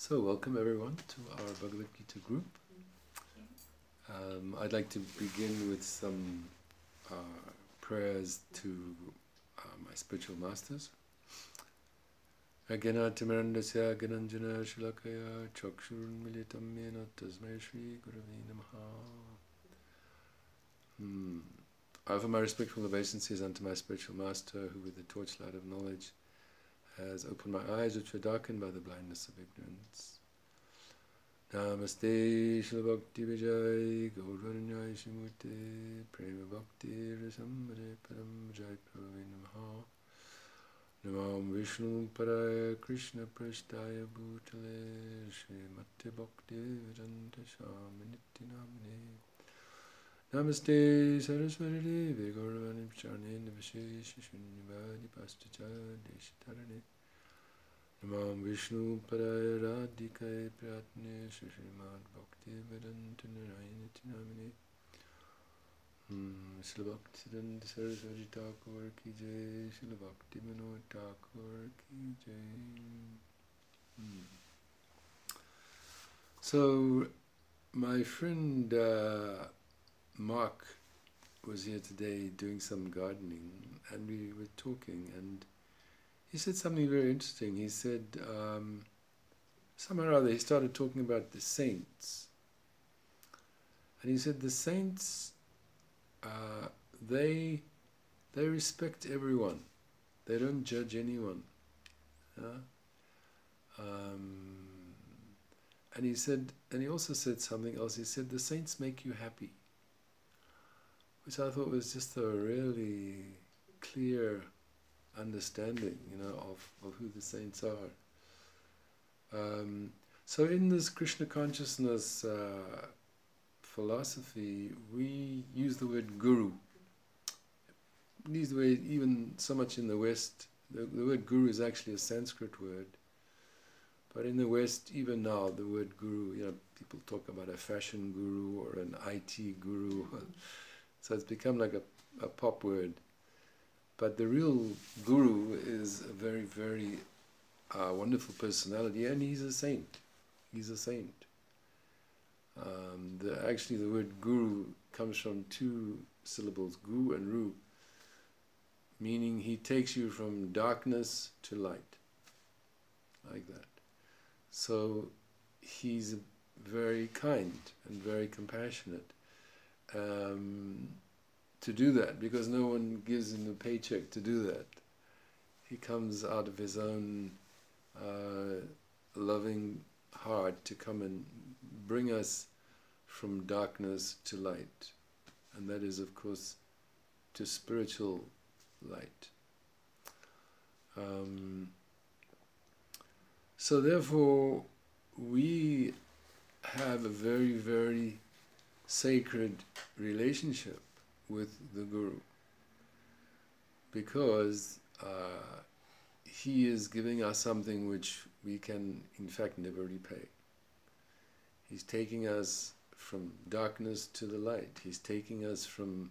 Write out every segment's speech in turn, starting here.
So, welcome everyone to our Bhagavad Gita group. I'd like to begin with some prayers to my spiritual masters. Aganatimirandasya gananjana shilakaya chakshurun militam yena tasmai shri gurave namaha. I offer my respectful obeisances unto my spiritual master, who with the torchlight of knowledge has opened my eyes which were darkened by the blindness of ignorance. Namaste Shila Bhakti Vijay Gaurvaranyai Shimute Prema Bhakti Rasamare Param Jai Prabhavi Namaha. Namam Vishnu Paraya Krishna Prashtaya Bhutale Srimati Bhakti Vedanta Shamaniti Namane. Namaste Saraswati Devi Gauravani Pacharne Nivashesh Shunyavadi Pastacha Deshitarane. Namam Vishnu Paraya Radhikaye Pratne Shrimad Bhakti Vedanta Narayaniti Namane. Srila Bhaktivedanta Saraswati Thakur Ki Jai, Srila Bhakti Vinod Thakur Ki Jai. So, my friend Mark was here today doing some gardening, and we were talking, and he said something very interesting. He said, somehow or other, he started talking about the saints. And he said the saints, they respect everyone. They don't judge anyone. And he said, and he also said something else. He said, the saints make you happy. Which I thought was just a really clear understanding, of who the saints are. So in this Krishna consciousness philosophy, we use the word guru. These ways, even so much in the West, the word guru is actually a Sanskrit word. But in the West, even now, the word guru, people talk about a fashion guru or an IT guru. So it's become like a pop word. But the real guru is a very, very wonderful personality, and he's a saint. He's a saint. Actually, the word guru comes from two syllables, gu and ru, meaning he takes you from darkness to light, like that. So he's very kind and very compassionate. To do that, because no one gives him a paycheck to do that. He comes out of his own loving heart to come and bring us from darkness to light, and that is, of course, to spiritual light. So therefore, we have a very, very sacred relationship with the Guru, because he is giving us something which we can in fact never repay. He's taking us from darkness to the light. He's taking us from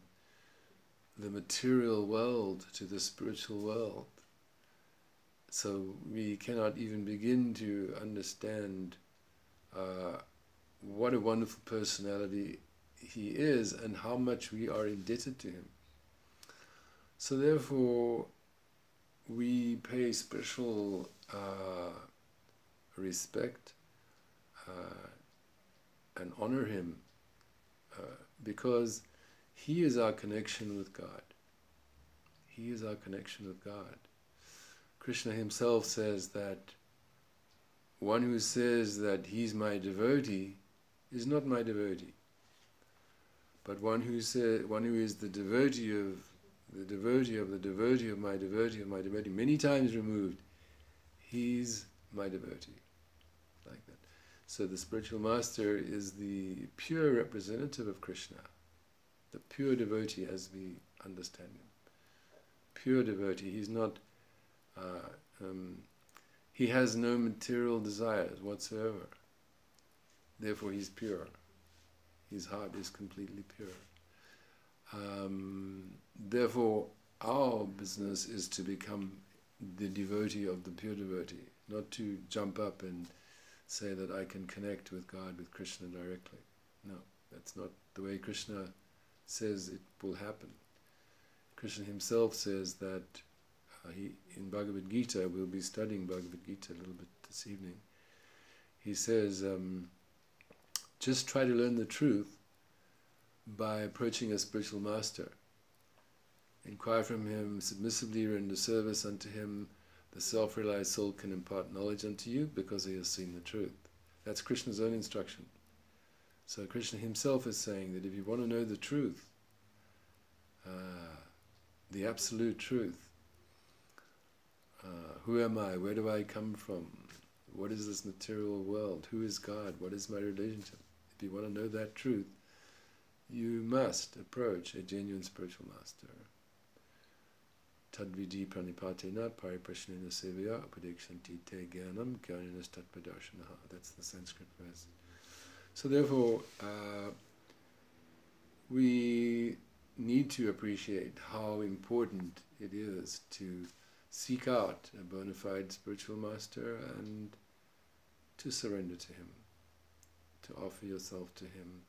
the material world to the spiritual world. So we cannot even begin to understand what a wonderful personality he is and how much we are indebted to him. So therefore, we pay special respect and honor him because he is our connection with God. He is our connection with God. Krishna himself says that one who says that he's my devotee is not my devotee. But one who is the devotee of the devotee of the devotee of my devotee of my devotee, many times removed, he's my devotee, like that. So the spiritual master is the pure representative of Krishna, the pure devotee as we understand him. Pure devotee. He's not. He has no material desires whatsoever. Therefore, he's pure. His heart is completely pure. Therefore, our business is to become the devotee of the pure devotee, not to jump up and say that I can connect with God, with Krishna directly. No, that's not the way Krishna says it will happen. Krishna himself says that in Bhagavad Gita, we'll be studying Bhagavad Gita a little bit this evening, he says, just try to learn the truth by approaching a spiritual master. Inquire from him, submissively render service unto him. The self-realized soul can impart knowledge unto you because he has seen the truth. That's Krishna's own instruction. So Krishna himself is saying that if you want to know the truth, the absolute truth, who am I, where do I come from, what is this material world, who is God, what is my relationship? If you want to know that truth, you must approach a genuine spiritual master. Tadvidi pranipatena pariprashnena sevaya upadekshanti te jnanam jnaninas tatpadarshanaha. That's the Sanskrit verse. So therefore, we need to appreciate how important it is to seek out a bona fide spiritual master and to surrender to him, to offer yourself to him.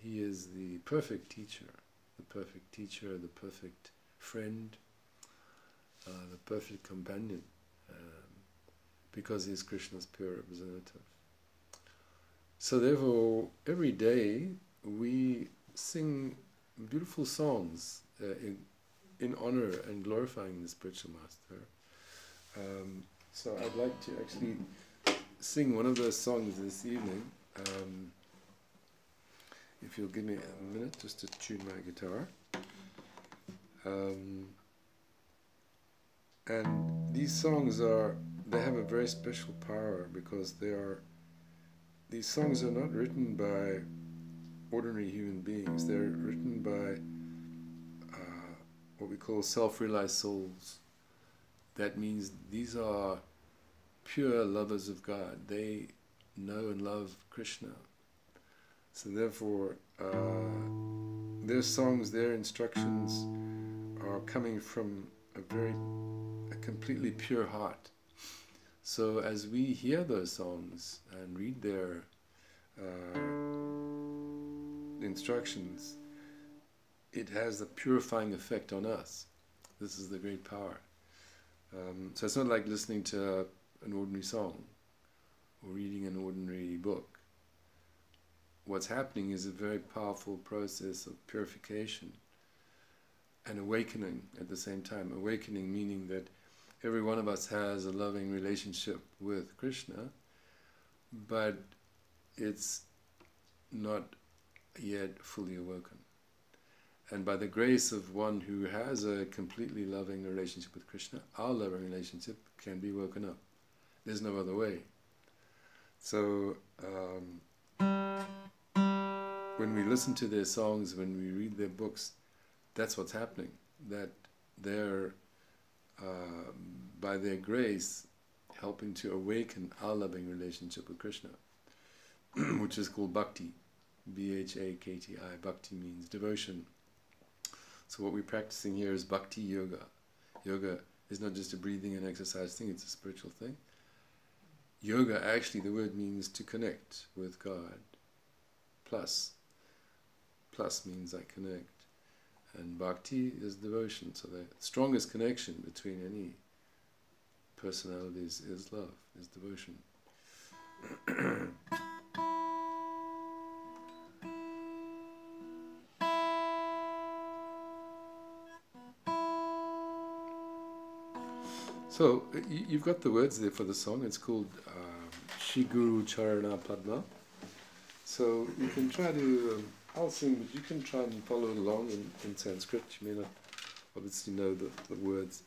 He is the perfect teacher, the perfect friend, the perfect companion, because he is Krishna's pure representative. So therefore, every day we sing beautiful songs in honor and glorifying the spiritual master. So I'd like to actually sing one of those songs this evening. If you'll give me a minute just to tune my guitar. And these songs they have a very special power because these songs are not written by ordinary human beings. They're written by what we call self-realized souls. That means these are pure lovers of God. They know and love Krishna. So therefore, their songs, their instructions are coming from a completely pure heart. So as we hear those songs and read their instructions, it has a purifying effect on us. This is the great power. So it's not like listening to an ordinary song or reading an ordinary book. What's happening is a very powerful process of purification and awakening at the same time. Awakening meaning that every one of us has a loving relationship with Krishna, but it's not yet fully awoken. And by the grace of one who has a completely loving relationship with Krishna, our loving relationship can be woken up. There's no other way. So when we listen to their songs, when we read their books, that's what's happening. That they're, by their grace, helping to awaken our loving relationship with Krishna, which is called bhakti, B-H-A-K-T-I. Bhakti means devotion. So what we're practicing here is bhakti yoga. Yoga is not just a breathing and exercise thing, it's a spiritual thing. Yoga, actually, the word means to connect with God. Plus means I connect. And bhakti is devotion. So the strongest connection between any personalities is love, is devotion. So you've got the words there for the song. It's called Shri Guru Charana Padma. So you can try to, I'll sing, but you can try and follow along in Sanskrit. You may not obviously know the words.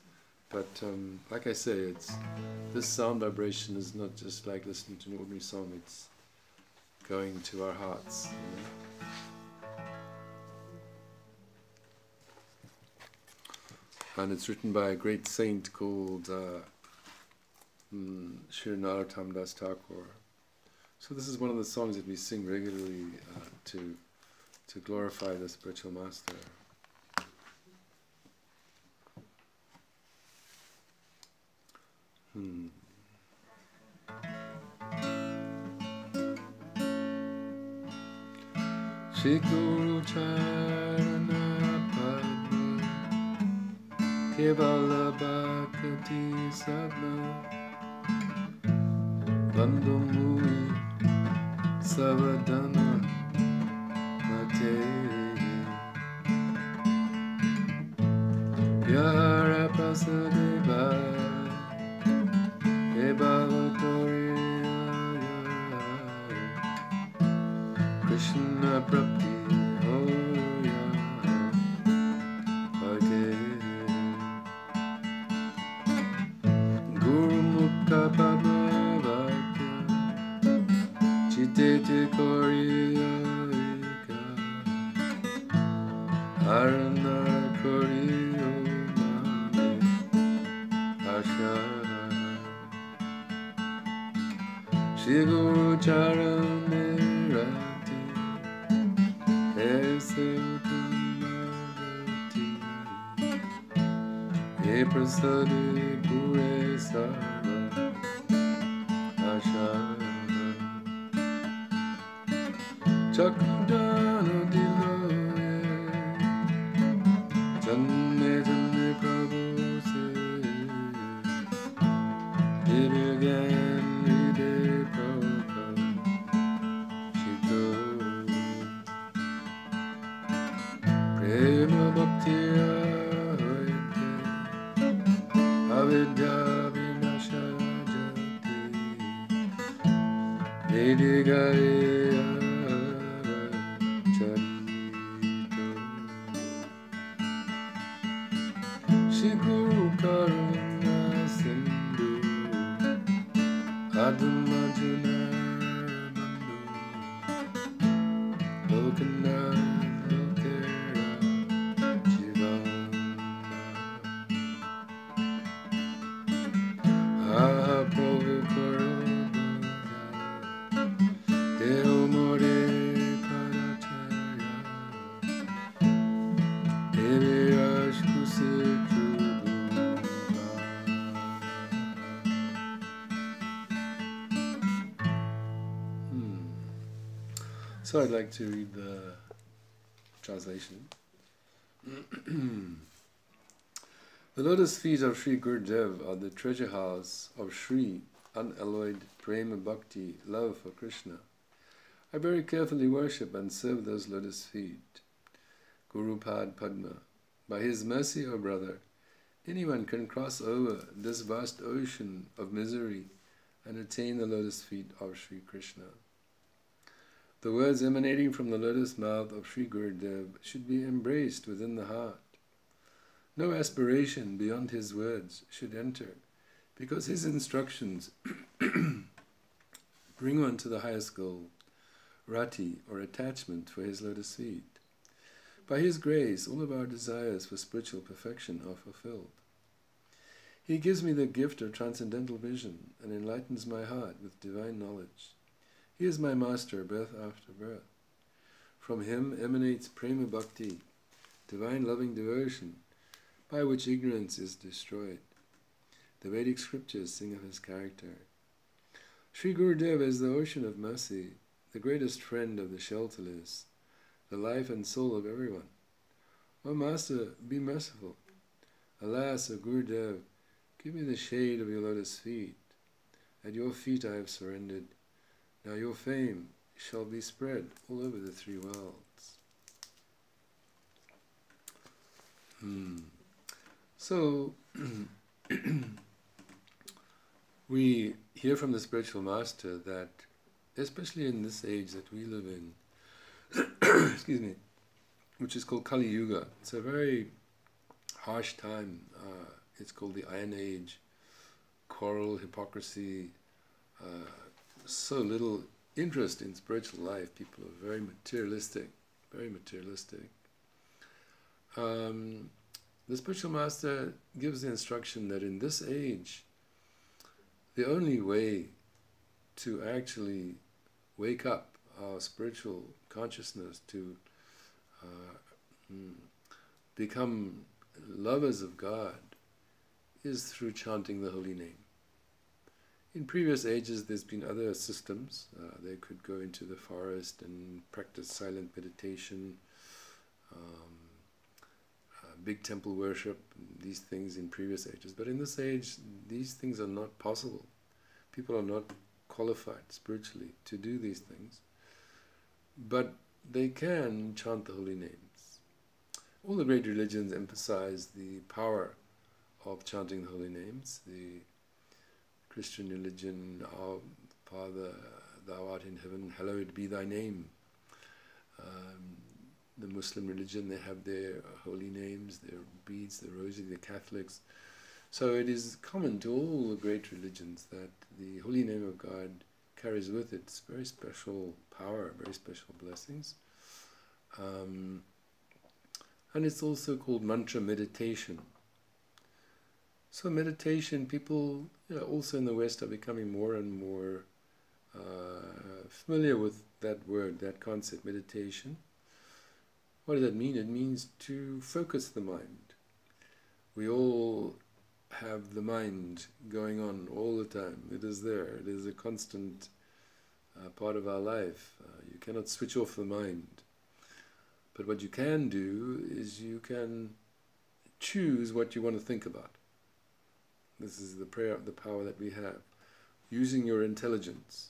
But like I say, this sound vibration is not just like listening to an ordinary song, it's going to our hearts. You know? And it's written by a great saint called Sri Narottam Das Thakur. So this is one of the songs that we sing regularly to glorify the spiritual master. Shri Guru Charana Padma Kevala Bhakti Sadma Bandhu Muni Savadana Mate Yara Prasadeva Ebhavatori Krishna Prapti Hoya Bhage Guru Mukha Padma Vakya Chitete Koriya Ika Arana Koriyo Mame Asha Shri Guru Charane Rati Ese Uttamavati E Prasade Pure Sarva Asha Chakudana Diloye Janme Janme Prabhu Se Divyan Hriday Prabhupada Shito Prema Bhakti Ahoite Avidya Vinasha Jati Vedigaya Charito Shri Guru Karuna Sindhu Adamajuna Bandhu Lokanath Lokera Jivana Aha Prabhu Karuna Deo More Paracharya Devi Ashkusikru So I'd like to read the translation. The lotus feet of Sri Gurudev are the treasure house of Sri, unalloyed prema bhakti, love for Krishna. I very carefully worship and serve those lotus feet. Guru Pad Padma. By his mercy, O brother, anyone can cross over this vast ocean of misery and attain the lotus feet of Sri Krishna. The words emanating from the lotus mouth of Sri Gurudev should be embraced within the heart. No aspiration beyond his words should enter, because his instructions bring one to the highest goal, rati, or attachment for his lotus feet. By his grace, all of our desires for spiritual perfection are fulfilled. He gives me the gift of transcendental vision and enlightens my heart with divine knowledge. He is my master, birth after birth. From him emanates prema bhakti, divine loving devotion, by which ignorance is destroyed. The Vedic scriptures sing of his character. Sri Gurudev is the ocean of mercy, the greatest friend of the shelterless, the life and soul of everyone. O Master, be merciful. Alas, O Gurudev, give me the shade of your lotus feet. At your feet I have surrendered. Now your fame shall be spread all over the three worlds. So, we hear from the spiritual master that, especially in this age that we live in, excuse me, which is called Kali Yuga, it's a very harsh time. It's called the Iron Age. Quarrel, hypocrisy, so little interest in spiritual life. People are very materialistic, very materialistic. The spiritual master gives the instruction that in this age, the only way to actually wake up our spiritual consciousness, to become lovers of God, is through chanting the holy name. In previous ages there's been other systems. They could go into the forest and practice silent meditation, big temple worship, these things in previous ages. But in this age, these things are not possible. People are not qualified spiritually to do these things. But they can chant the holy names. All the great religions emphasize the power of chanting the holy names. The Christian religion, Our Father, thou art in heaven, hallowed be thy name. The Muslim religion, they have their holy names, their beads, the rosary, the Catholics. So it is common to all the great religions that the holy name of God carries with it very special power, very special blessings. And it's also called mantra meditation. So meditation, people also in the West are becoming more and more familiar with that word, that concept, meditation. What does that mean? It means to focus the mind. We all have the mind going on all the time. It is there. It is a constant part of our life. You cannot switch off the mind. But what you can do is you can choose what you want to think about. This is the power that we have. Using your intelligence.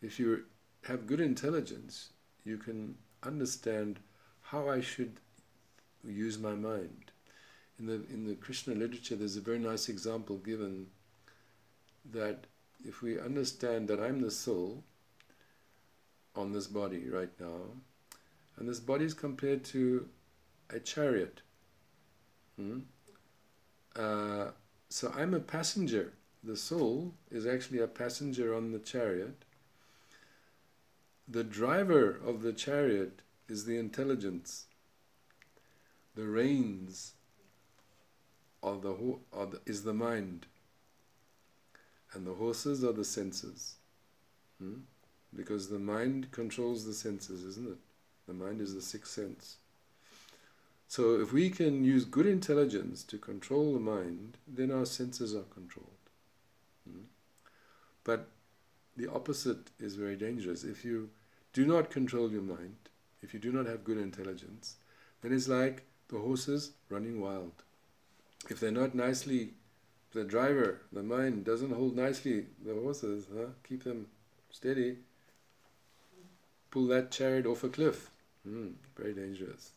If you have good intelligence, you can understand how I should use my mind. In the Krishna literature, there's a very nice example given that if we understand that I'm the soul on this body right now, and this body is compared to a chariot. So I'm a passenger. The soul is actually a passenger on the chariot. The driver of the chariot is the intelligence. The reins is the mind. And the horses are the senses. Because the mind controls the senses, isn't it? The mind is the sixth sense. So if we can use good intelligence to control the mind, then our senses are controlled. But the opposite is very dangerous. If you do not control your mind, if you do not have good intelligence, then it's like the horses running wild. If they're not nicely, the driver, the mind doesn't hold nicely the horses, keep them steady, pull that chariot off a cliff. Very dangerous.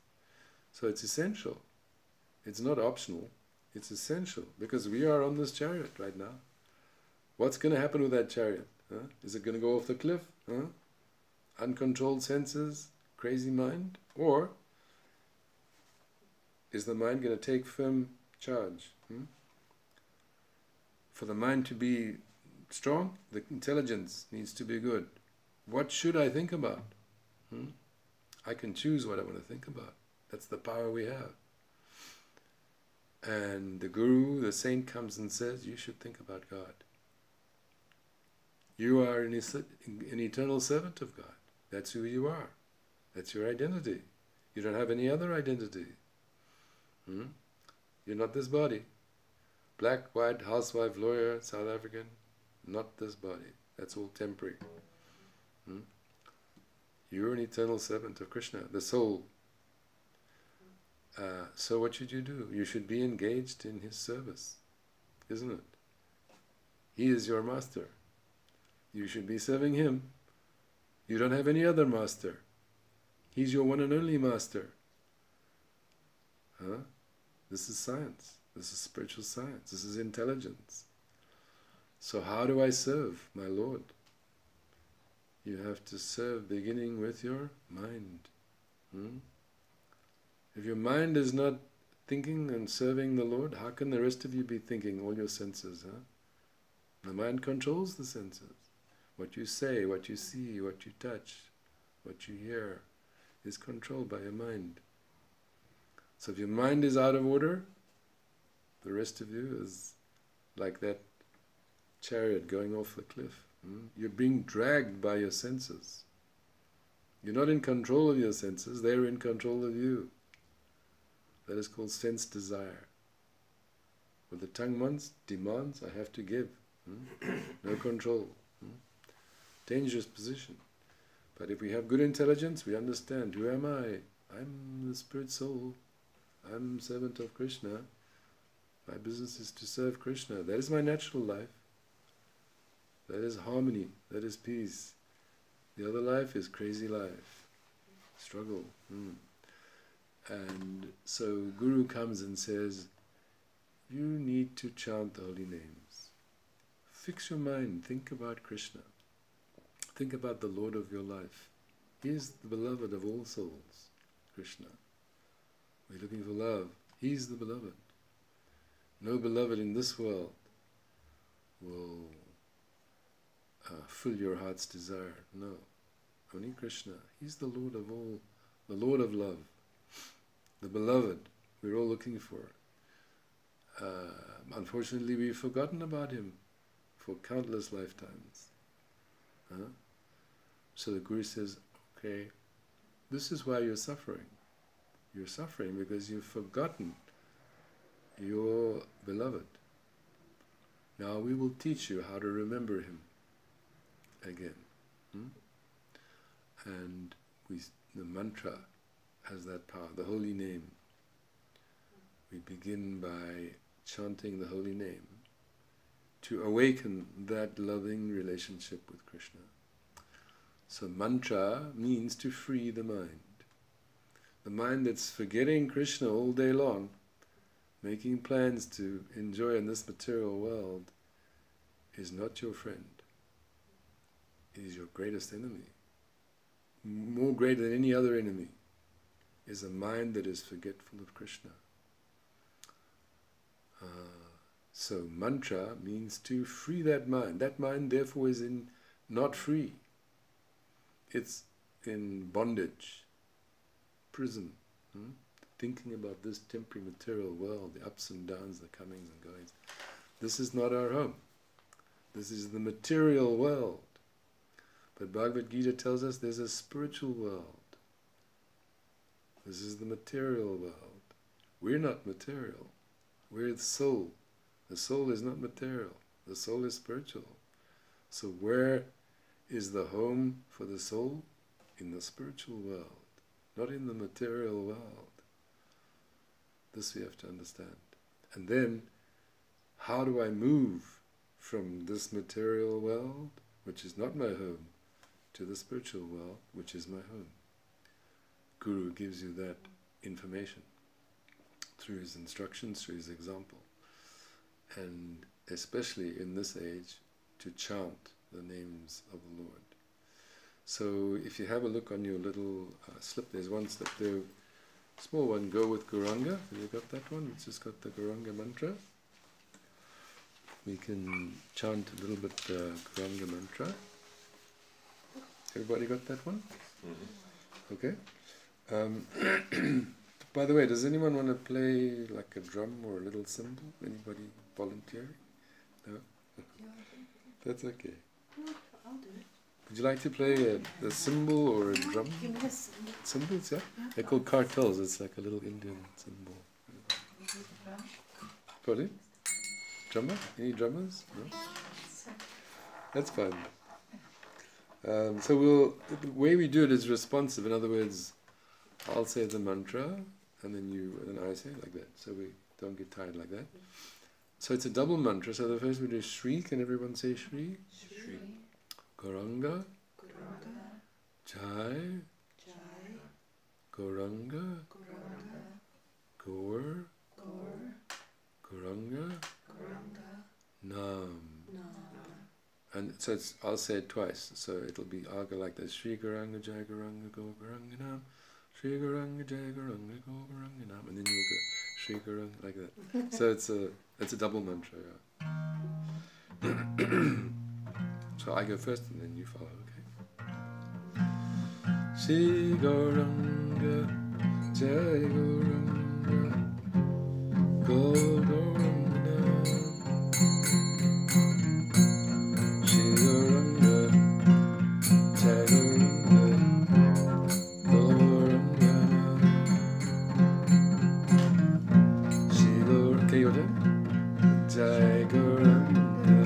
So it's essential. It's not optional. It's essential, because we are on this chariot right now. What's going to happen with that chariot? Is it going to go off the cliff? Uncontrolled senses, crazy mind? Or is the mind going to take firm charge? For the mind to be strong, the intelligence needs to be good. What should I think about? I can choose what I want to think about. That's the power we have. And the Guru, the saint, comes and says, you should think about God. You are an eternal servant of God. That's who you are. That's your identity. You don't have any other identity. You're not this body. Black, white, housewife, lawyer, South African, not this body. That's all temporary. You're an eternal servant of Krishna, the soul. So what should you do? You should be engaged in his service, isn't it? He is your master. You should be serving him. You don't have any other master. He's your one and only master. This is science. This is spiritual science. This is intelligence. So how do I serve my Lord? You have to serve beginning with your mind. If your mind is not thinking and serving the Lord, how can the rest of you be thinking, all your senses? The mind controls the senses. What you say, what you see, what you touch, what you hear is controlled by your mind. So if your mind is out of order, the rest of you is like that chariot going off the cliff. You're being dragged by your senses. You're not in control of your senses, they're in control of you. That is called sense desire. What the tongue demands, I have to give. No control. Dangerous position. But if we have good intelligence, we understand, who am I? I'm the spirit soul. I'm servant of Krishna. My business is to serve Krishna. That is my natural life. That is harmony. That is peace. The other life is crazy life. Struggle. And so Guru comes and says, you need to chant the holy names. Fix your mind. Think about Krishna. Think about the Lord of your life. He is the beloved of all souls, Krishna. We're looking for love. He's the beloved. No beloved in this world will fill your heart's desire. No. Only Krishna. He's the Lord of all, the Lord of love. The beloved we're all looking for. Unfortunately, we've forgotten about him for countless lifetimes. So the Guru says, okay, this is why you're suffering. You're suffering because you've forgotten your beloved. Now we will teach you how to remember him again. And the mantra has that power, the holy name. We begin by chanting the holy name to awaken that loving relationship with Krishna. So mantra means to free the mind. The mind that's forgetting Krishna all day long, making plans to enjoy in this material world, is not your friend. It is your greatest enemy. More greater than any other enemy is a mind that is forgetful of Krishna. So mantra means to free that mind. That mind therefore is not free. It's in bondage, prison, thinking about this temporary material world, the ups and downs, the comings and goings. This is not our home. This is the material world. But Bhagavad Gita tells us there's a spiritual world. This is the material world. We're not material. We're the soul. The soul is not material. The soul is spiritual. So where is the home for the soul? In the spiritual world, not in the material world. This we have to understand. And then, how do I move from this material world, which is not my home, to the spiritual world, which is my home? Guru gives you that information through his instructions, through his example. And especially in this age, to chant the names of the Lord. So if you have a look on your little slip, there's one slip there, small one, go with Gauranga. Have you got that one? It's just got the Gauranga mantra. We can chant a little bit the Gauranga mantra. Everybody got that one? Okay. By the way, does anyone want to play like a drum or a little cymbal? Anybody volunteering? No? That's okay. I'll do it. Would you like to play a cymbal or a drum? Give me a cymbal. Cymbals, yeah? They're called cartels. It's like a little Indian cymbal. Pardon? Drummer? Any drummers? No? That's fine. So the way we do it is responsive. In other words, I'll say the mantra, and then I say it like that. So we don't get tired like that. So it's a double mantra. So the first we do Shri. Can everyone say Shri? Shri. Gauranga. Gauranga. Jai. Jai. Gauranga. Gauranga. Gaur. Gaur. Gauranga. Gauranga. Nam. Nam. And so I'll say it twice. So it'll be I'll go like this. Shri Gauranga Jai Gauranga Go Gauranga Nam. Shri Gauranga Jai Gauranga Go Gauranga Nam. And then you'll go Shri Gauranga like that. So it's a double mantra, yeah. So I go first and then you follow, okay? Shri Gauranga Jai Gauranga Go Gauranga Nam. Shri Gauranga Jai Gauranga Go Gauranga Nam. Shri Gauranga, okay, you're done? Jai Gauranga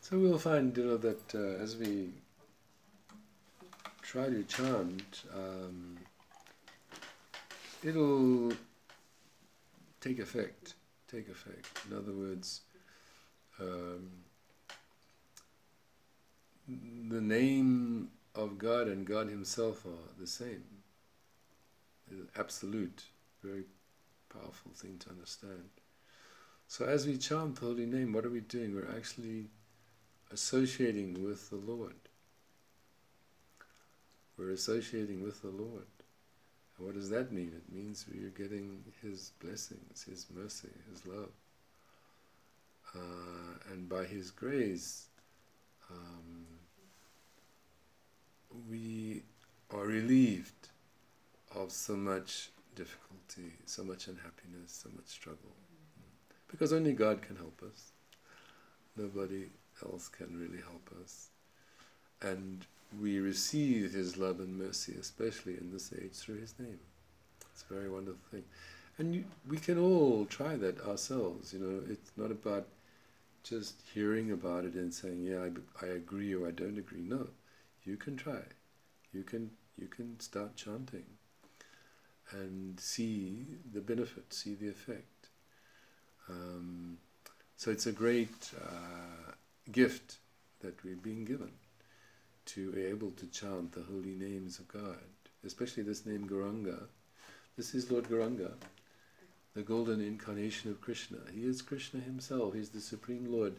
So we'll find, that as we try to chant, it'll take effect. In other words, the name of God and God Himself are the same. It's an absolute, very powerful thing to understand. So as we chant the holy name, what are we doing? We're actually associating with the Lord. We're associating with the Lord. And what does that mean? It means we are getting His blessings, His mercy, His love. And by His grace, we are relieved of so much difficulty, so much unhappiness, so much struggle. Because only God can help us. Nobody else can really help us. And we receive His love and mercy, especially in this age, through His name. It's a very wonderful thing. And we can all try that ourselves, It's not about just hearing about it and saying, yeah, I agree or I don't agree. No, you can try. You can start chanting and see the benefit, see the effect. So it's a great gift that we're being given, to be able to chant the holy names of God, especially this name Gauranga. This is Lord Gauranga, the golden incarnation of Krishna. He is Krishna Himself. He's the Supreme Lord,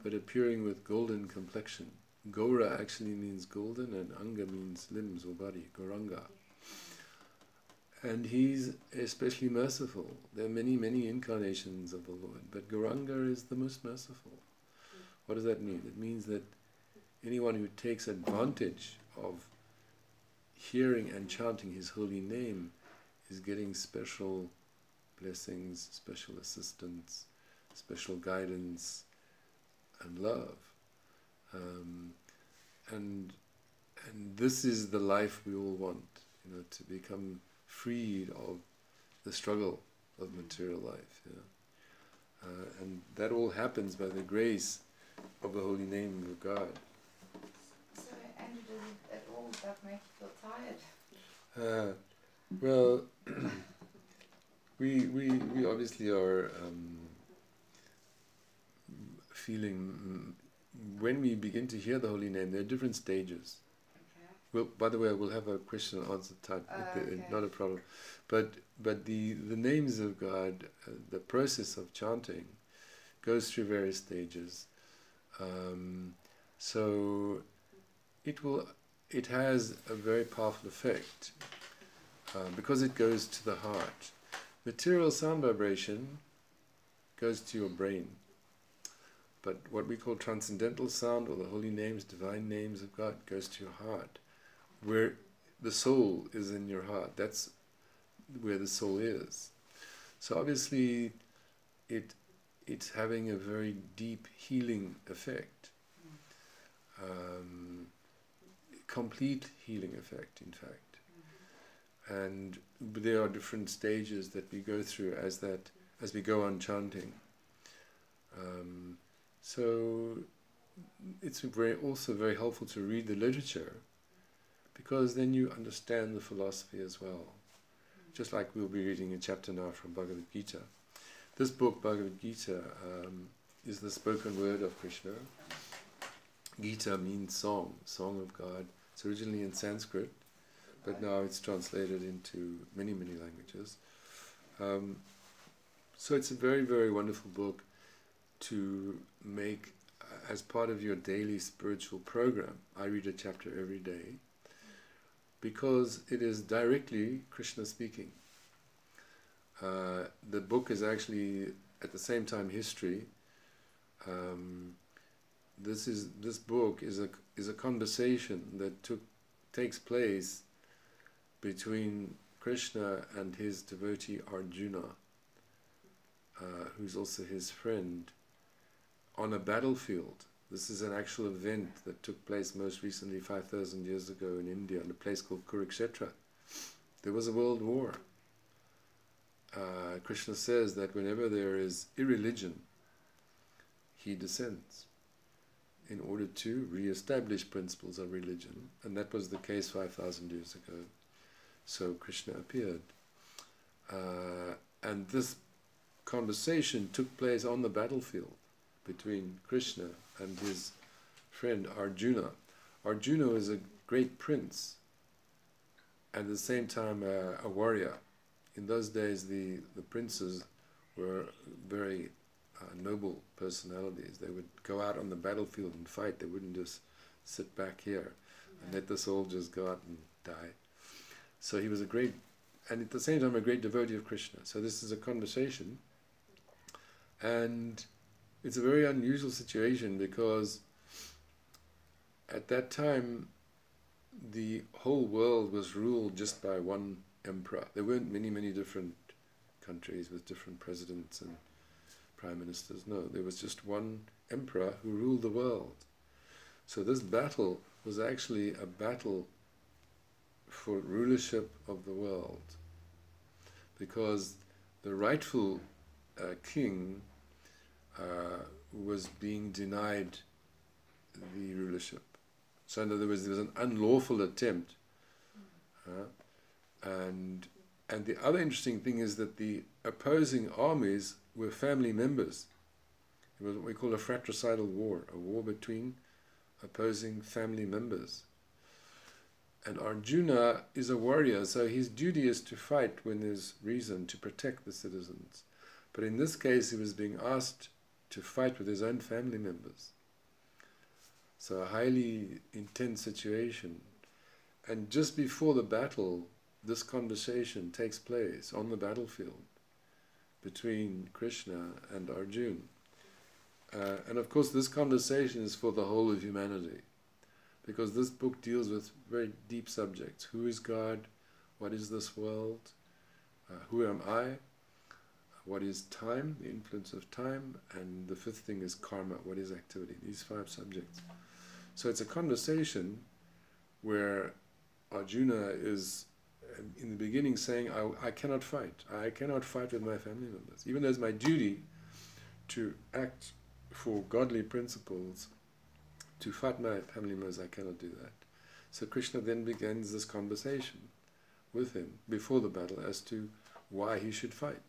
but appearing with golden complexion. Gaura actually means golden, and Anga means limbs or body, Gauranga. And He's especially merciful. There are many, many incarnations of the Lord, but Gauranga is the most merciful. What does that mean? It means that anyone who takes advantage of hearing and chanting His holy name is getting special blessings, special assistance, special guidance and love. And this is the life we all want, to become freed of the struggle of material life. And that all happens by the grace of the holy name of God. So, and does it at all that make you feel tired? Well, we obviously are feeling, when we begin to hear the holy name, there are different stages. Well, by the way, we'll have a question and answer type at the end, Okay. not a problem. But the names of God, the process of chanting, goes through various stages. So it has a very powerful effect because it goes to the heart. Material sound vibration goes to your brain. But what we call transcendental sound, or the holy names, divine names of God, goes to your heart. Where the soul is in your heart, that's where the soul is. So obviously it's having a very deep healing effect. Complete healing effect, in fact. And there are different stages that we go through as we go on chanting. So it's also very helpful to read the literature, because then you understand the philosophy as well. Just like we'll be reading a chapter now from Bhagavad Gita. This book, Bhagavad Gita, is the spoken word of Krishna. Gita means song, song of God. It's originally in Sanskrit, but now it's translated into many, many languages. So it's a very, very wonderful book to make as part of your daily spiritual program. I read a chapter every day, because it is directly Krishna speaking. The book is actually at the same time history. This book is a conversation that takes place between Krishna and his devotee Arjuna, who's also his friend, on a battlefield. This is an actual event that took place most recently 5,000 years ago in India, in a place called Kurukshetra. There was a world war. Krishna says that whenever there is irreligion, he descends in order to re-establish principles of religion, and that was the case 5,000 years ago. So Krishna appeared. And this conversation took place on the battlefield between Krishna and his friend Arjuna. Arjuna was a great prince, and at the same time a warrior. In those days the princes were very noble personalities. They would go out on the battlefield and fight. They wouldn't just sit back here and let the soldiers go out and die. So he was a great, and at the same time a great devotee of Krishna. So this is a conversation, and it's a very unusual situation, because at that time the whole world was ruled just by one emperor. There weren't many, many different countries with different presidents and prime ministers. No, there was just one emperor who ruled the world. So this battle was actually a battle for rulership of the world, because the rightful king was being denied the rulership. So in other words, there was an unlawful attempt. And the other interesting thing is that the opposing armies were family members. It was what we call a fratricidal war, a war between opposing family members. And Arjuna is a warrior, so his duty is to fight when there's reason, to protect the citizens. But in this case, he was being asked to fight with his own family members. So a highly intense situation. And just before the battle, this conversation takes place on the battlefield between Krishna and Arjuna. And of course this conversation is for the whole of humanity, because this book deals with very deep subjects. Who is God? What is this world? Who am I? What is time, the influence of time? And the fifth thing is karma, what is activity? These 5 subjects. So it's a conversation where Arjuna is in the beginning saying, I cannot fight. I cannot fight with my family members. Even though it's my duty to act for godly principles, to fight my family members, I cannot do that. So Krishna then begins this conversation with him before the battle as to why he should fight.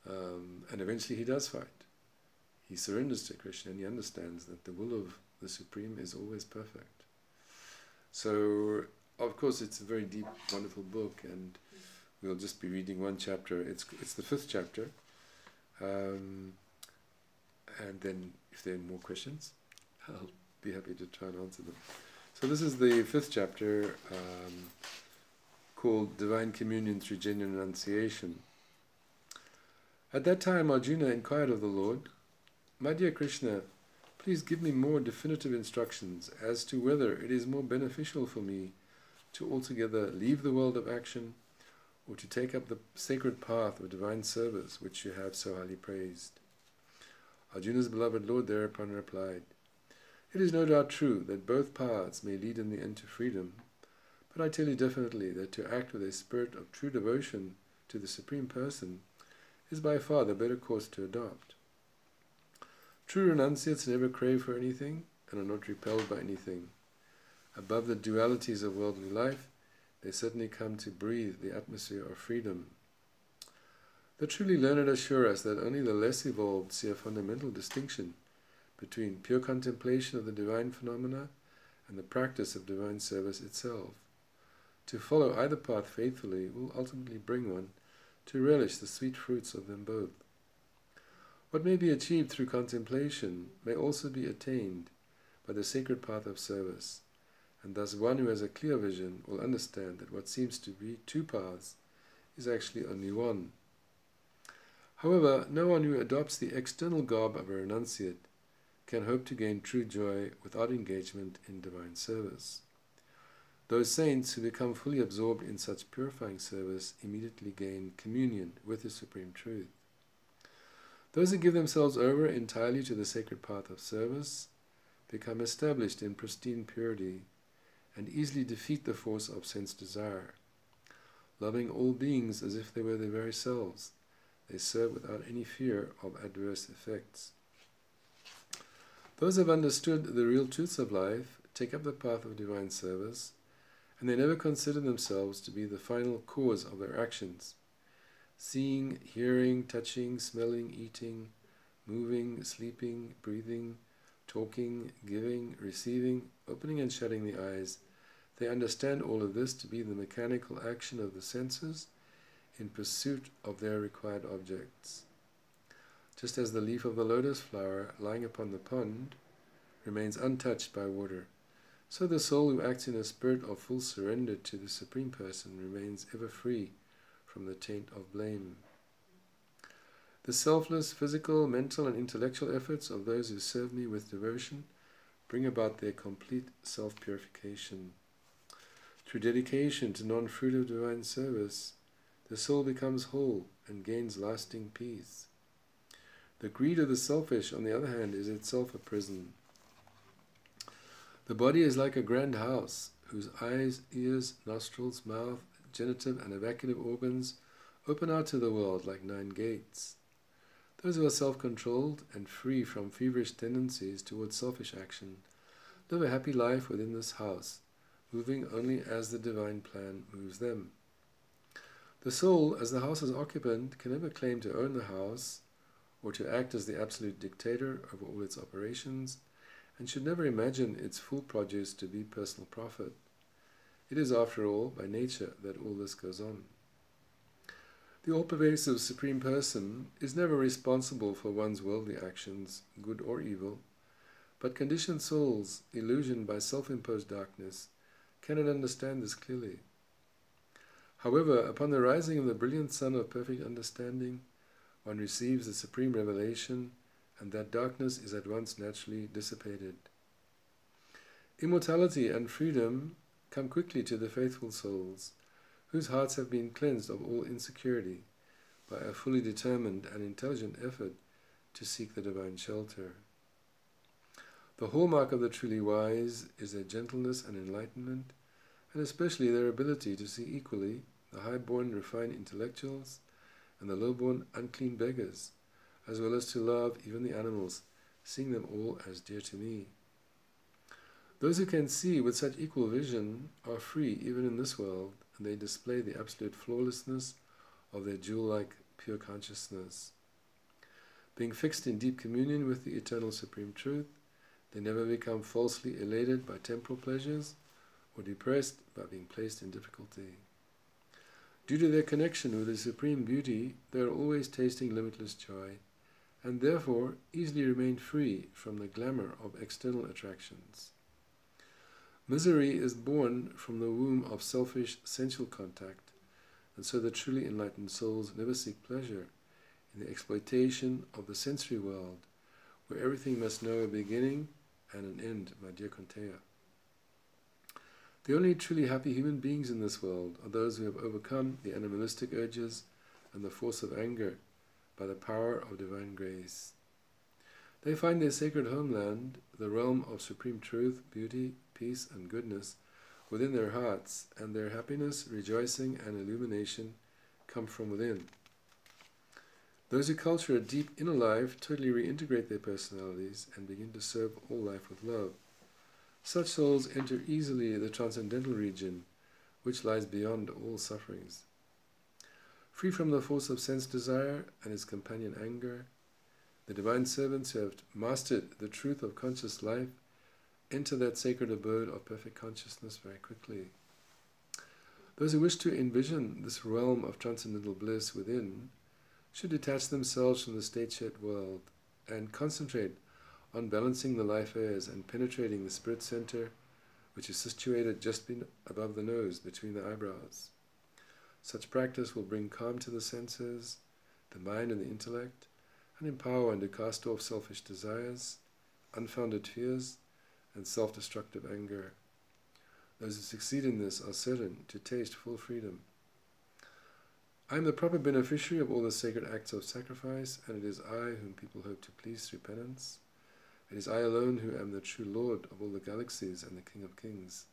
And eventually he does fight. He surrenders to Krishna, and he understands that the will of the Supreme is always perfect. So, of course, it's a very deep, wonderful book, and we'll just be reading one chapter. It's the 5th chapter, and then if there are more questions, I'll be happy to try and answer them. So this is the 5th chapter, called Divine Communion through Genuine Renunciation. At that time, Arjuna inquired of the Lord, "My dear Krishna, please give me more definitive instructions as to whether it is more beneficial for me to altogether leave the world of action, or to take up the sacred path of divine service which you have so highly praised." Arjuna's beloved Lord thereupon replied, "It is no doubt true that both paths may lead in the end to freedom, but I tell you definitely that to act with a spirit of true devotion to the Supreme Person is by far the better course to adopt. True renunciates never crave for anything and are not repelled by anything. Above the dualities of worldly life, they certainly come to breathe the atmosphere of freedom. The truly learned assure us that only the less evolved see a fundamental distinction between pure contemplation of the divine phenomena and the practice of divine service itself. To follow either path faithfully will ultimately bring one to relish the sweet fruits of them both. What may be achieved through contemplation may also be attained by the sacred path of service, and thus one who has a clear vision will understand that what seems to be two paths is actually only one. However, no one who adopts the external garb of a renunciate can hope to gain true joy without engagement in divine service. Those saints who become fully absorbed in such purifying service immediately gain communion with the Supreme Truth. Those who give themselves over entirely to the sacred path of service become established in pristine purity and easily defeat the force of sense desire. Loving all beings as if they were their very selves, they serve without any fear of adverse effects. Those who have understood the real truths of life take up the path of divine service, and they never consider themselves to be the final cause of their actions. Seeing, hearing, touching, smelling, eating, moving, sleeping, breathing, talking, giving, receiving, opening and shutting the eyes, they understand all of this to be the mechanical action of the senses in pursuit of their required objects. Just as the leaf of the lotus flower lying upon the pond remains untouched by water, so the soul who acts in a spirit of full surrender to the Supreme Person remains ever free from the taint of blame. The selfless physical, mental, and intellectual efforts of those who serve me with devotion bring about their complete self-purification. Through dedication to non-fruitive divine service, the soul becomes whole and gains lasting peace. The greed of the selfish, on the other hand, is itself a prison. The body is like a grand house, whose eyes, ears, nostrils, mouth, genitive and evacuative organs open out to the world like 9 gates. Those who are self-controlled and free from feverish tendencies towards selfish action live a happy life within this house, moving only as the divine plan moves them. The soul, as the house's occupant, can never claim to own the house or to act as the absolute dictator over all its operations, and should never imagine its full produce to be personal profit. It is, after all, by nature that all this goes on. The all-pervasive Supreme Person is never responsible for one's worldly actions, good or evil, but conditioned souls, illusioned by self-imposed darkness, cannot understand this clearly. However, upon the rising of the brilliant sun of perfect understanding, one receives the supreme revelation, and that darkness is at once naturally dissipated. Immortality and freedom come quickly to the faithful souls, whose hearts have been cleansed of all insecurity by a fully determined and intelligent effort to seek the divine shelter. The hallmark of the truly wise is their gentleness and enlightenment, and especially their ability to see equally the high-born refined intellectuals and the low-born unclean beggars, as well as to love even the animals, seeing them all as dear to me. Those who can see with such equal vision are free even in this world, and they display the absolute flawlessness of their jewel-like pure consciousness. Being fixed in deep communion with the eternal Supreme Truth, they never become falsely elated by temporal pleasures or depressed by being placed in difficulty. Due to their connection with the Supreme Beauty, they are always tasting limitless joy, and therefore easily remain free from the glamour of external attractions. Misery is born from the womb of selfish sensual contact, and so the truly enlightened souls never seek pleasure in the exploitation of the sensory world, where everything must know a beginning and an end, my dear Konteya. The only truly happy human beings in this world are those who have overcome the animalistic urges and the force of anger by the power of divine grace. They find their sacred homeland, the realm of supreme truth, beauty, peace, and goodness, within their hearts, and their happiness, rejoicing, and illumination come from within. Those who culture a deep inner life totally reintegrate their personalities and begin to serve all life with love. Such souls enter easily the transcendental region, which lies beyond all sufferings. Free from the force of sense desire and its companion anger, the divine servants who have mastered the truth of conscious life enter that sacred abode of perfect consciousness very quickly. Those who wish to envision this realm of transcendental bliss within should detach themselves from the state-shaped world and concentrate on balancing the life airs and penetrating the spirit center, which is situated just above the nose, between the eyebrows. Such practice will bring calm to the senses, the mind and the intellect, and empower one to cast off selfish desires, unfounded fears, and self-destructive anger. Those who succeed in this are certain to taste full freedom. I am the proper beneficiary of all the sacred acts of sacrifice, and it is I whom people hope to please through penance. It is I alone who am the true Lord of all the galaxies and the King of Kings.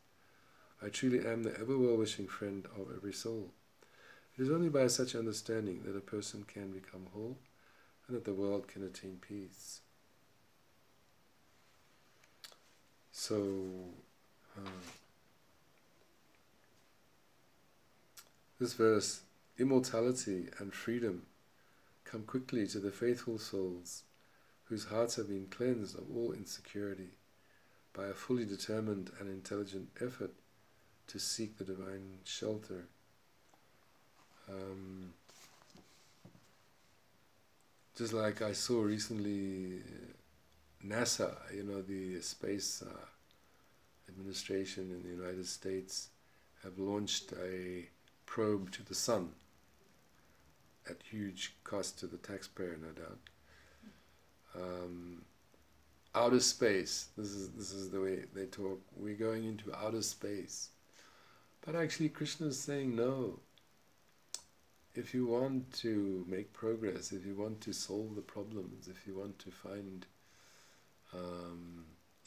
I truly am the ever-well-wishing friend of every soul. It is only by such understanding that a person can become whole, and that the world can attain peace. So, this verse, immortality and freedom come quickly to the faithful souls whose hearts have been cleansed of all insecurity by a fully determined and intelligent effort to seek the divine shelter. Just like I saw recently, NASA, the space administration in the United States, have launched a probe to the sun at huge cost to the taxpayer, no doubt. Outer space, this is the way they talk, we're going into outer space. But actually Krishna is saying no. If you want to make progress, if you want to solve the problems, if you want to find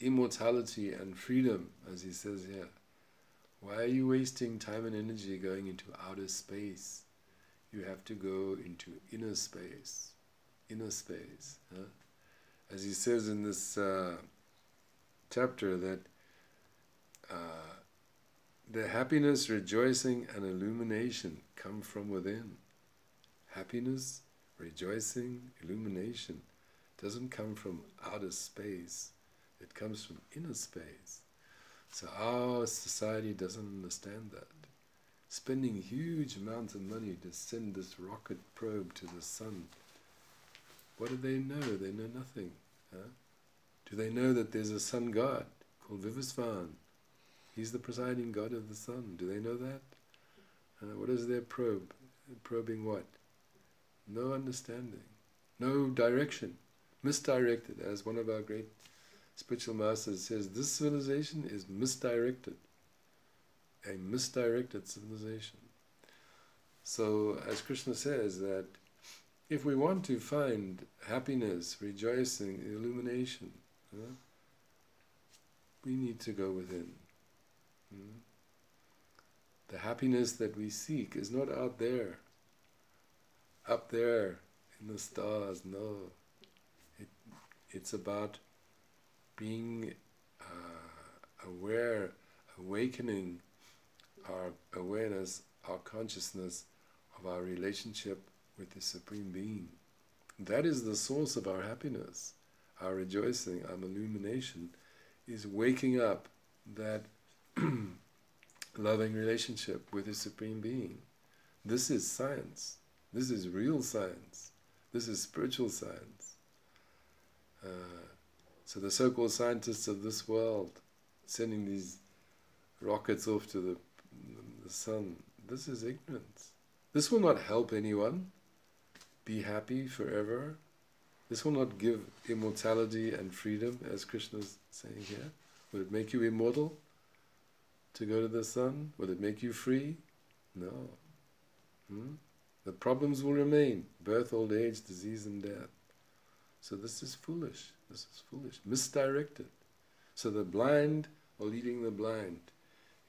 immortality and freedom, as he says here, why are you wasting time and energy going into outer space? You have to go into inner space. Inner space. Huh? As he says in this chapter, that the happiness, rejoicing, and illumination come from within. Happiness, rejoicing, illumination doesn't come from outer space. It comes from inner space. So our society doesn't understand that. Spending huge amounts of money to send this rocket probe to the sun. What do they know? They know nothing. Huh? Do they know that there's a sun god called Vivasvan? He's the presiding god of the sun. Do they know that? What is their probe? Probing what? No understanding. No direction. Misdirected. As one of our great spiritual masters says, this civilization is misdirected. A misdirected civilization. So, as Krishna says, that if we want to find happiness, rejoicing, illumination, we need to go within. The happiness that we seek is not out there, up there in the stars, no. It's about being aware, awakening our awareness, our consciousness of our relationship with the Supreme Being. That is the source of our happiness, our rejoicing, our illumination, is waking up that loving relationship with his Supreme Being. This is science. This is real science. This is spiritual science. So the so-called scientists of this world, sending these rockets off to the sun, this is ignorance. This will not help anyone be happy forever. This will not give immortality and freedom, as Krishna is saying here. Will it make you immortal to go to the sun? Will it make you free? No. The problems will remain: birth, old age, disease and death. So this is foolish. This is foolish. Misdirected. So the blind are leading the blind.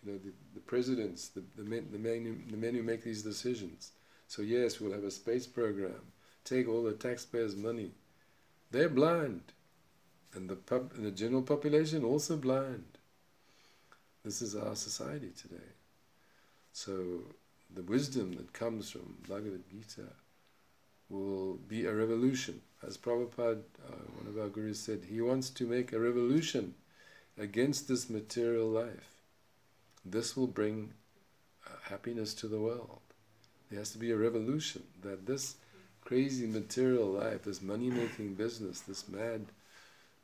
You know, the presidents, the men who make these decisions. So yes, we'll have a space program. Take all the taxpayers' money. They're blind. And the general population also blind. This is our society today. So the wisdom that comes from Bhagavad Gita will be a revolution. As Prabhupada, one of our gurus, said, he wants to make a revolution against this material life. This will bring happiness to the world. There has to be a revolution, that this crazy material life, this money-making business, this mad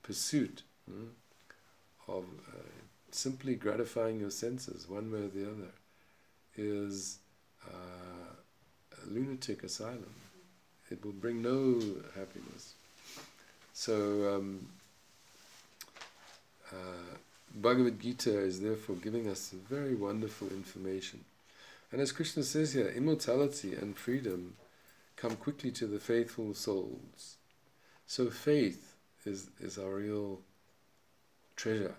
pursuit of simply gratifying your senses one way or the other, is a lunatic asylum. It will bring no happiness. So Bhagavad Gita is therefore giving us very wonderful information. And as Krishna says here, immortality and freedom come quickly to the faithful souls. So faith is our real treasure.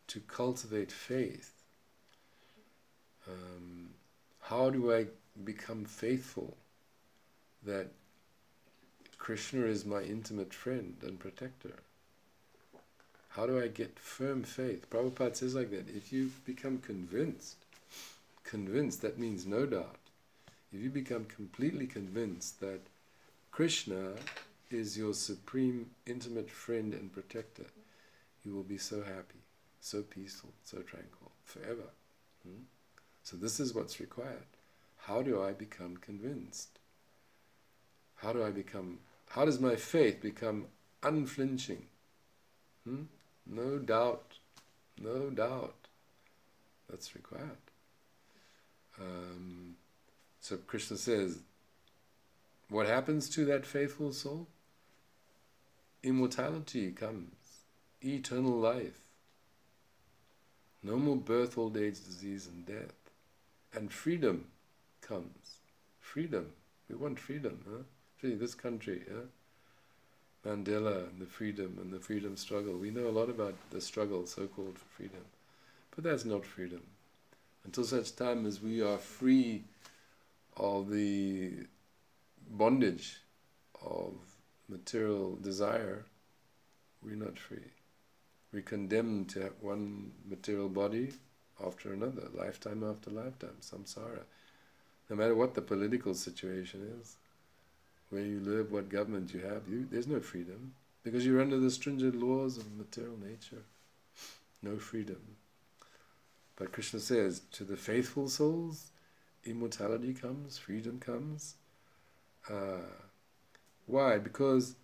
To cultivate faith. How do I become faithful that Krishna is my intimate friend and protector? How do I get firm faith? Prabhupada says like that, if you become convinced, that means no doubt. If you become completely convinced that Krishna is your supreme intimate friend and protector, you will be so happy, so peaceful, so tranquil, forever. So this is what's required. How do I become convinced? How does my faith become unflinching? No doubt. That's required. So Krishna says, what happens to that faithful soul? Immortality comes, eternal life. No more birth, old age, disease and death. And freedom comes. Freedom. We want freedom, huh? This country, Mandela and the freedom struggle. We know a lot about the struggle, so-called freedom. But that's not freedom. Until such time as we are free of the bondage of material desire, we're not free. We're condemned to have one material body after another, lifetime after lifetime, samsara. No matter what the political situation is, where you live, what government you have, there's no freedom, because you're under the stringent laws of material nature. No freedom. But Krishna says, to the faithful souls, immortality comes, freedom comes. Why? Because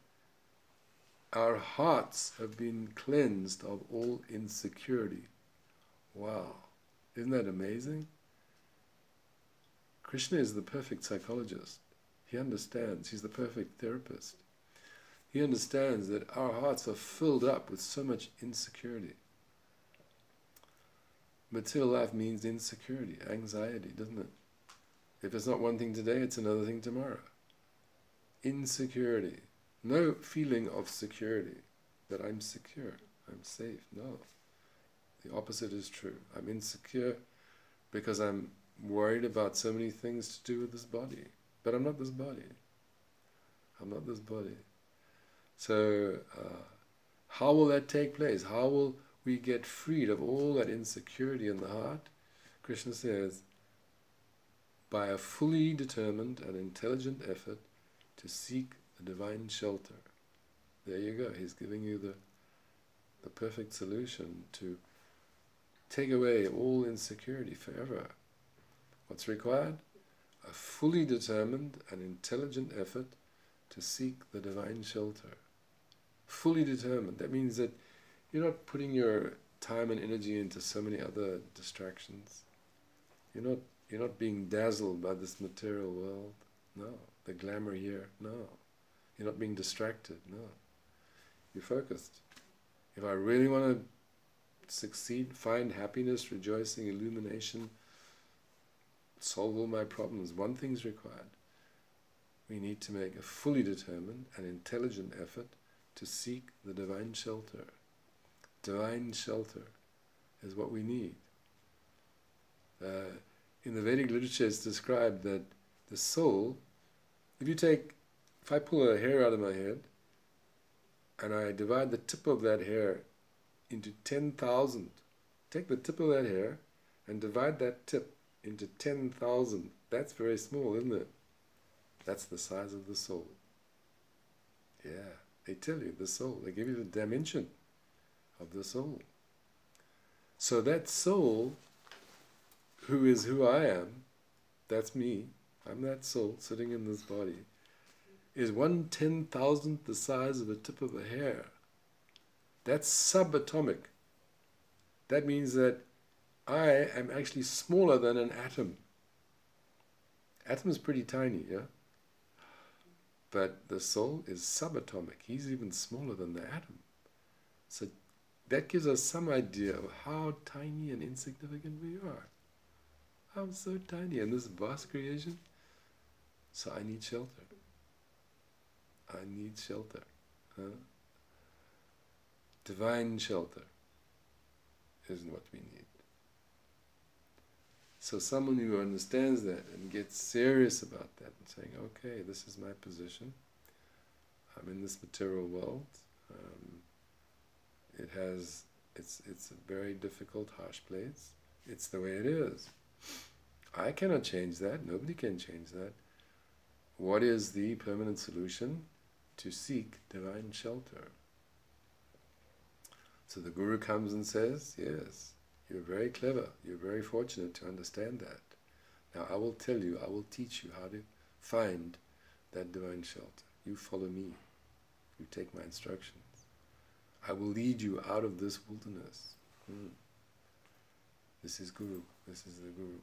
our hearts have been cleansed of all insecurity. Wow. Isn't that amazing? Krishna is the perfect psychologist. He understands. He's the perfect therapist. He understands that our hearts are filled up with so much insecurity. Material life means insecurity, anxiety, doesn't it? If it's not one thing today, it's another thing tomorrow. Insecurity. No feeling of security, that I'm secure, I'm safe. No. The opposite is true. I'm insecure because I'm worried about so many things to do with this body. But I'm not this body. I'm not this body. So, how will that take place? How will we get freed of all that insecurity in the heart? Krishna says, by a fully determined and intelligent effort to seek the divine shelter. There you go. He's giving you the perfect solution to take away all insecurity forever. What's required? A fully determined and intelligent effort to seek the divine shelter. Fully determined. That means that you're not putting your time and energy into so many other distractions. You're not being dazzled by this material world. No. The glamour here. No. You're not being distracted. No. You're focused. If I really want to succeed, find happiness, rejoicing, illumination, solve all my problems, one thing's required. We need to make a fully determined and intelligent effort to seek the divine shelter. Divine shelter is what we need. In the Vedic literature it's described that the soul, if I pull a hair out of my head and I divide the tip of that hair into 10,000, take the tip of that hair and divide that tip into 10,000, that's very small, isn't it? That's the size of the soul. Yeah, they tell you, the soul, they give you the dimension of the soul. So that soul, who is who I am, that's me, I'm that soul sitting in this body, is 1/10,000th the size of a tip of a hair. That's subatomic. That means that I am actually smaller than an atom. Atom is pretty tiny, yeah? But the soul is subatomic. He's even smaller than the atom. So that gives us some idea of how tiny and insignificant we are. I'm so tiny in this vast creation. So I need shelter. I need shelter. Huh? Divine shelter is what we need. So someone who understands that and gets serious about that and saying, okay, this is my position. I'm in this material world. It's a very difficult, harsh place. It's the way it is. I cannot change that. Nobody can change that. What is the permanent solution? To seek divine shelter. So the Guru comes and says, yes, you're very clever, you're very fortunate to understand that. Now I will tell you, I will teach you how to find that divine shelter. You follow me, you take my instructions. I will lead you out of this wilderness. This is Guru, this is the Guru.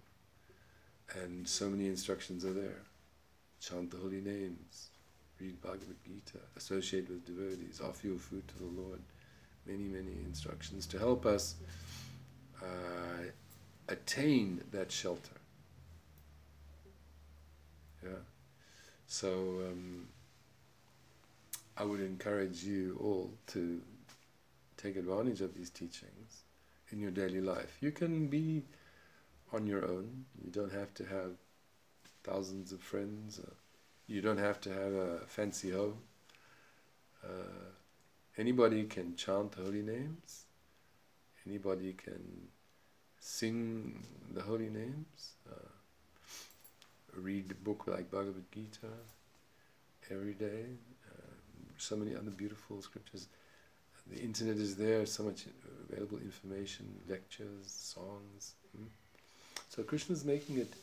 And so many instructions are there. Chant the holy names, read Bhagavad Gita, associate with devotees, offer your food to the Lord. Many, many instructions to help us attain that shelter. Yeah. So I would encourage you all to take advantage of these teachings in your daily life. You can be on your own. You don't have to have thousands of friends. You don't have to have a fancy home. Anybody can chant the holy names. Anybody can sing the holy names. Read a book like Bhagavad Gita every day. So many other beautiful scriptures. The internet is there, so much available information, lectures, songs. So Krishna is making it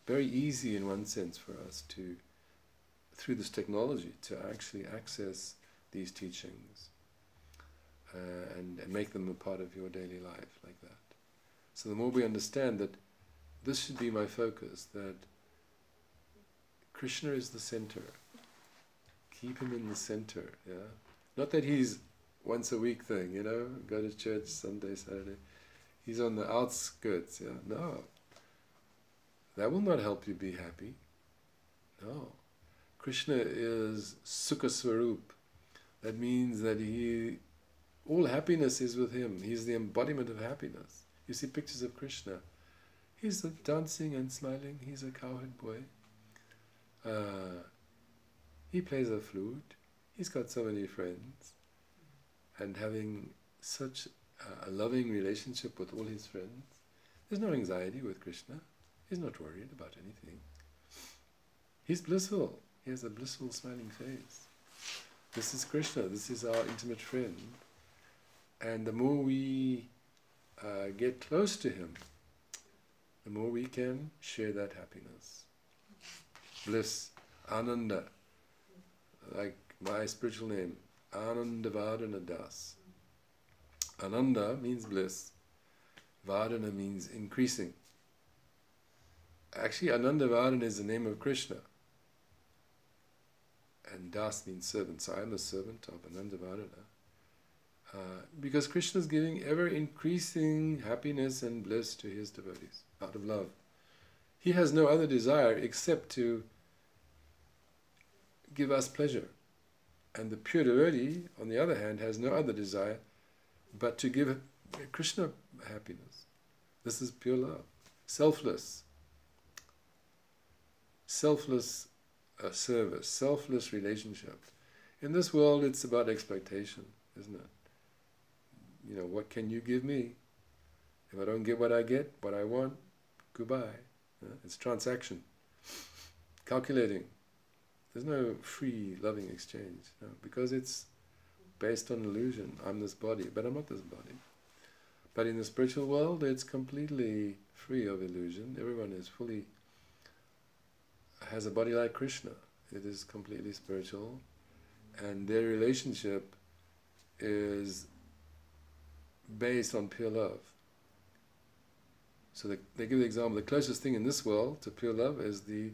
very easy in one sense for us to, through this technology, to actually access these teachings and make them a part of your daily life like that. So the more we understand that this should be my focus, that Krishna is the center. Keep him in the center, yeah? Not that he's once a week thing, you know, go to church Sunday, Saturday. He's on the outskirts, yeah? No. That will not help you be happy. No. Krishna is Sukha Swarup. That means that all happiness is with him. He's the embodiment of happiness. You see pictures of Krishna. He's dancing and smiling. He's a cowherd boy. He plays a flute. He's got so many friends. And having such a loving relationship with all his friends. There's no anxiety with Krishna. He's not worried about anything. He's blissful. He has a blissful smiling face. This is Krishna. This is our intimate friend. And the more we get close to Him, the more we can share that happiness, bliss, Ananda, like my spiritual name, Anandavadana Das. Ananda means bliss, Vadana means increasing. Actually, Anandavadana is the name of Krishna, and Das means servant, so I am a servant of Anandavadana. Because Krishna is giving ever-increasing happiness and bliss to His devotees, out of love. He has no other desire except to give us pleasure. And the pure devotee, on the other hand, has no other desire but to give Krishna happiness. This is pure love. Selfless. Selfless service, selfless relationship. In this world, it's about expectation, isn't it? You know, what can you give me? If I don't get what I get, what I want, goodbye. It's transaction. Calculating. There's no free loving exchange, no, because it's based on illusion. I'm this body, but I'm not this body. But in the spiritual world, it's completely free of illusion. Everyone is has a body like Krishna. It is completely spiritual, and their relationship is based on pure love. So they give the example, the closest thing in this world to pure love is the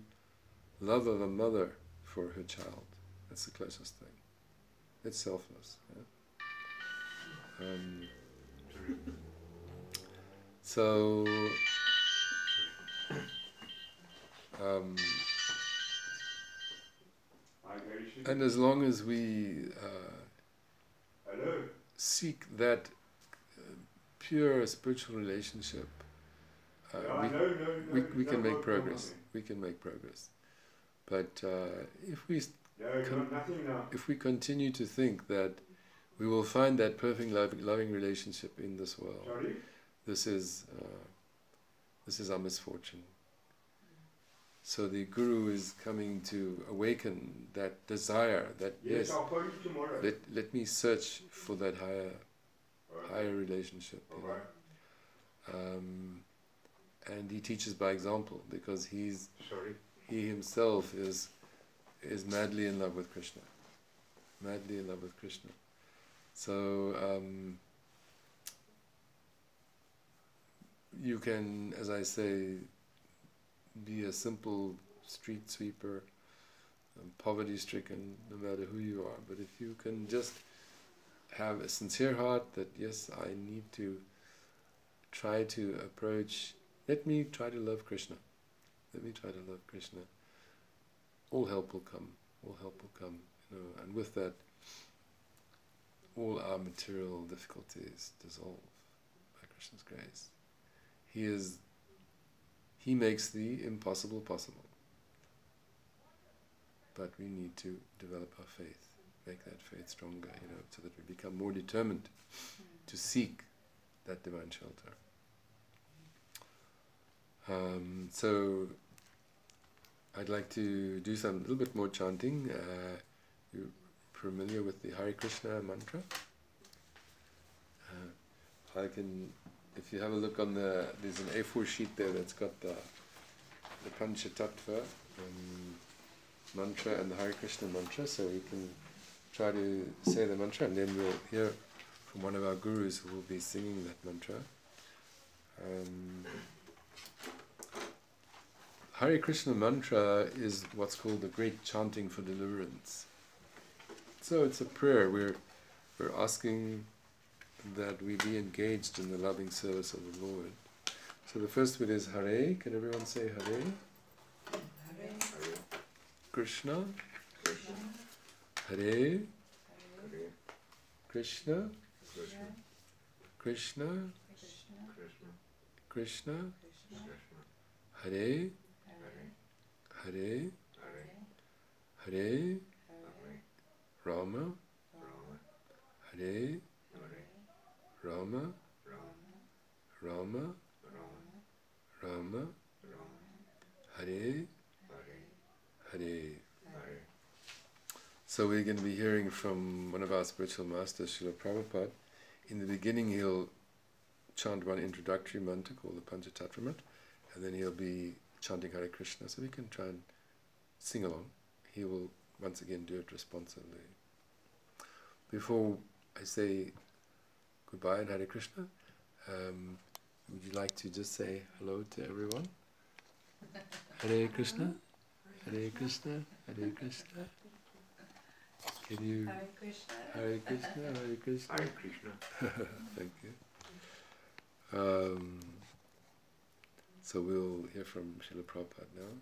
love of a mother for her child. That's the closest thing. It's selfless. Yeah? And as long as we seek that pure spiritual relationship, we can make progress. We can make progress. But if we continue to think that we will find that perfect loving relationship in this world, this is our misfortune. So the Guru is coming to awaken that desire, that yes, let me search for that higher relationship. You know? And he teaches by example, because he himself is madly in love with Krishna. Madly in love with Krishna. So you can, as I say, be a simple street sweeper, poverty-stricken, no matter who you are. But if you can just have a sincere heart that, yes, I need to try to approach, let me try to love Krishna. Let me try to love Krishna. All help will come. All help will come. You know, and with that, all our material difficulties dissolve by Krishna's grace. He makes the impossible possible. But we need to develop our faith, make that faith stronger, you know, so that we become more determined to seek that divine shelter. So I'd like to do some little bit more chanting. You're familiar with the Hare Krishna mantra? If you have a look on there's an A4 sheet there that's got the Panchatattva mantra and the Hare Krishna mantra, so we can try to say the mantra, and then we'll hear from one of our gurus who will be singing that mantra. Hare Krishna mantra is what's called the great chanting for deliverance. So it's a prayer. We're asking that we be engaged in the loving service of the Lord. So the first bit is Hare. Can everyone say Hare? Hare. Krishna. Hare. Krishna. Krishna. Krishna. Hare. Hare. Hare. Rama. Hare. Rama. Rama. Rama. Hare. Hare. So we're going to be hearing from one of our spiritual masters, Srila Prabhupada. In the beginning he'll chant one introductory mantra called the Panchatattva mantra, and then he'll be chanting Hare Krishna, so we can try and sing along. He will once again do it responsively. Before I say goodbye and Hare Krishna, would you like to just say hello to everyone? Hare Krishna, Hare Krishna, Hare Krishna. Can you? Hare Krishna. Hare Krishna, Hare Krishna. Hare Krishna. Thank you. So we'll hear from Srila Prabhupada now.